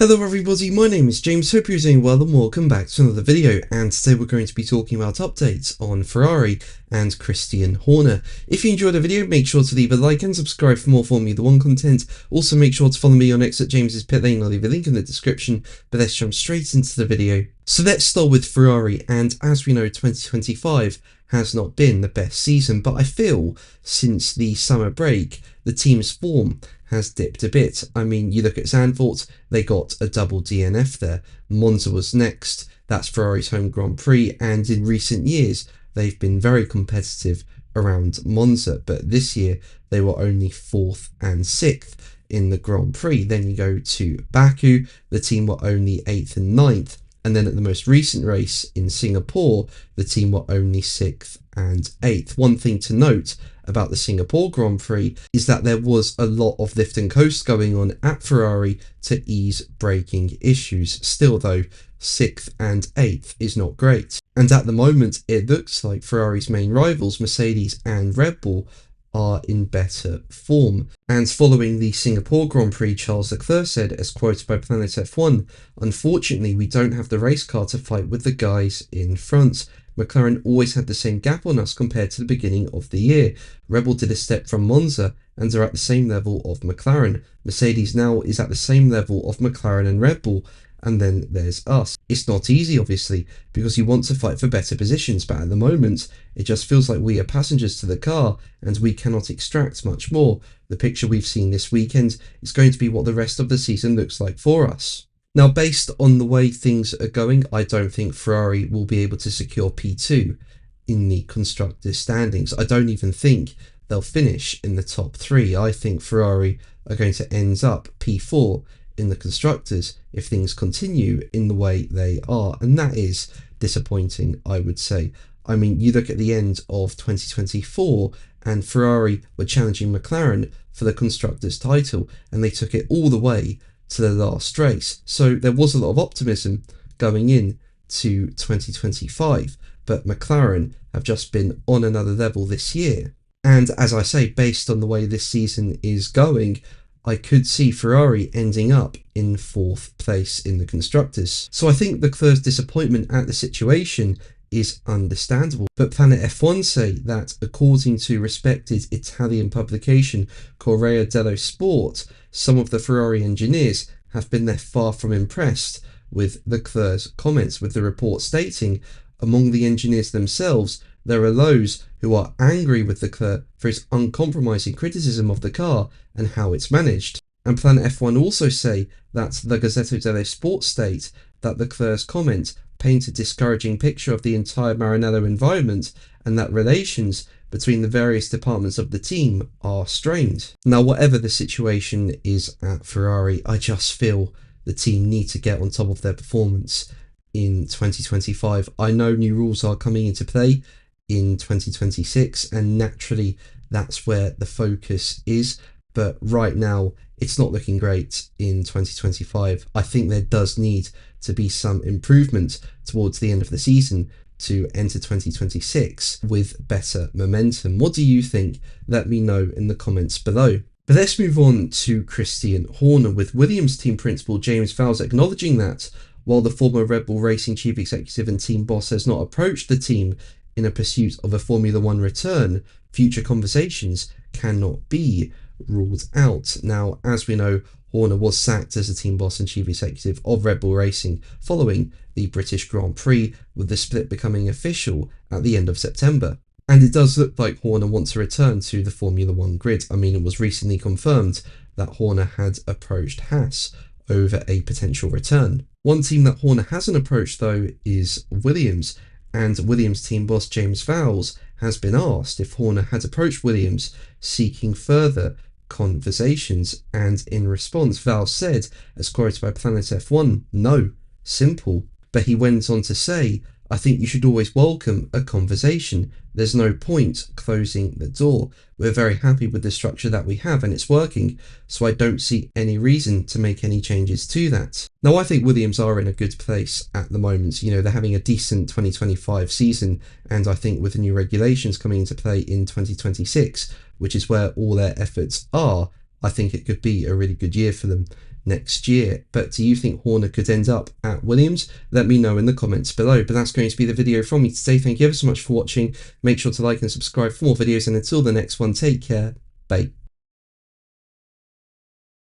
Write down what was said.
Hello everybody, my name is James, hope you're doing well and welcome back to another video, and today we're going to be talking about updates on Ferrari and Christian Horner. If you enjoyed the video, make sure to leave a like and subscribe for more Formula 1 content. Also make sure to follow me on X at James's Pit Lane, I'll leave a link in the description, but let's jump straight into the video. So let's start with Ferrari, and as we know 2025 has not been the best season, but I feel since the summer break the team's form has dipped a bit. I mean, you look at Zandvoort, they got a double DNF there. Monza was next, that's Ferrari's home Grand Prix, and in recent years they've been very competitive around Monza, but this year they were only 4th and 6th in the Grand Prix. Then you go to Baku, the team were only 8th and 9th, and then at the most recent race in Singapore, the team were only 6th and 8th. One thing to note about the Singapore Grand Prix is that there was a lot of lift and coast going on at Ferrari to ease braking issues. Still though, 6th and 8th is not great. And at the moment, it looks like Ferrari's main rivals, Mercedes and Red Bull, are in better form. And following the Singapore Grand Prix, Charles Leclerc said, as quoted by Planet F1, "Unfortunately, we don't have the race car to fight with the guys in front. McLaren always had the same gap on us compared to the beginning of the year. Red Bull did a step from Monza and are at the same level of McLaren. Mercedes now is at the same level of McLaren and Red Bull. And then there's us." It's not easy, obviously, because you want to fight for better positions, but at the moment, it just feels like we are passengers to the car and we cannot extract much more. The picture we've seen this weekend is going to be what the rest of the season looks like for us. Now, based on the way things are going, I don't think Ferrari will be able to secure P2 in the Constructors' standings. I don't even think they'll finish in the top 3. I think Ferrari are going to end up P4 in the Constructors if things continue in the way they are, and that is disappointing, I would say. I mean, you look at the end of 2024 and Ferrari were challenging McLaren for the Constructors' title and they took it all the way to the last race. So there was a lot of optimism going in to 2025, but McLaren have just been on another level this year. And as I say, based on the way this season is going, I could see Ferrari ending up in 4th place in the Constructors. So I think Leclerc's disappointment at the situation is understandable. But Planet F1 say that according to respected Italian publication Corriere dello Sport, some of the Ferrari engineers have been left far from impressed with Leclerc's comments, with the report stating, among the engineers themselves, there are those who are angry with Leclerc for his uncompromising criticism of the car and how it's managed. And Planet F1 also say that the Gazzetta dello Sport state that Leclerc's comment paint a discouraging picture of the entire Maranello environment and that relations between the various departments of the team are strained. Now, whatever the situation is at Ferrari, I just feel the team need to get on top of their performance in 2025. I know new rules are coming into play in 2026 and naturally that's where the focus is, but right now it's not looking great in 2025. I think there does need to be some improvement towards the end of the season to enter 2026 with better momentum. What do you think? Let me know in the comments below. But let's move on to Christian Horner, with Williams team principal James Vowles acknowledging that while the former Red Bull Racing chief executive and team boss has not approached the team in a pursuit of a Formula 1 return, future conversations cannot be ruled out. Now, as we know, Horner was sacked as the team boss and chief executive of Red Bull Racing following the British Grand Prix, with the split becoming official at the end of September. And it does look like Horner wants to return to the Formula 1 grid. I mean, it was recently confirmed that Horner had approached Haas over a potential return. One team that Horner hasn't approached though is Williams, and Williams team boss James Vowles has been asked if Horner had approached Williams seeking further conversations, and in response Vowles said, as quoted by Planet F1, "No, simple." But he went on to say, "I think you should always welcome a conversation. There's no point closing the door. We're very happy with the structure that we have and it's working, so I don't see any reason to make any changes to that." Now, I think Williams are in a good place at the moment. You know, they're having a decent 2025 season, and I think with the new regulations coming into play in 2026, which is where all their efforts are, I think it could be a really good year for them. next year. But do you think Horner could end up at Williams? Let me know in the comments below. But that's going to be the video from me today. Thank you ever so much for watching. Make sure to like and subscribe for more videos, and until the next one, take care. Bye.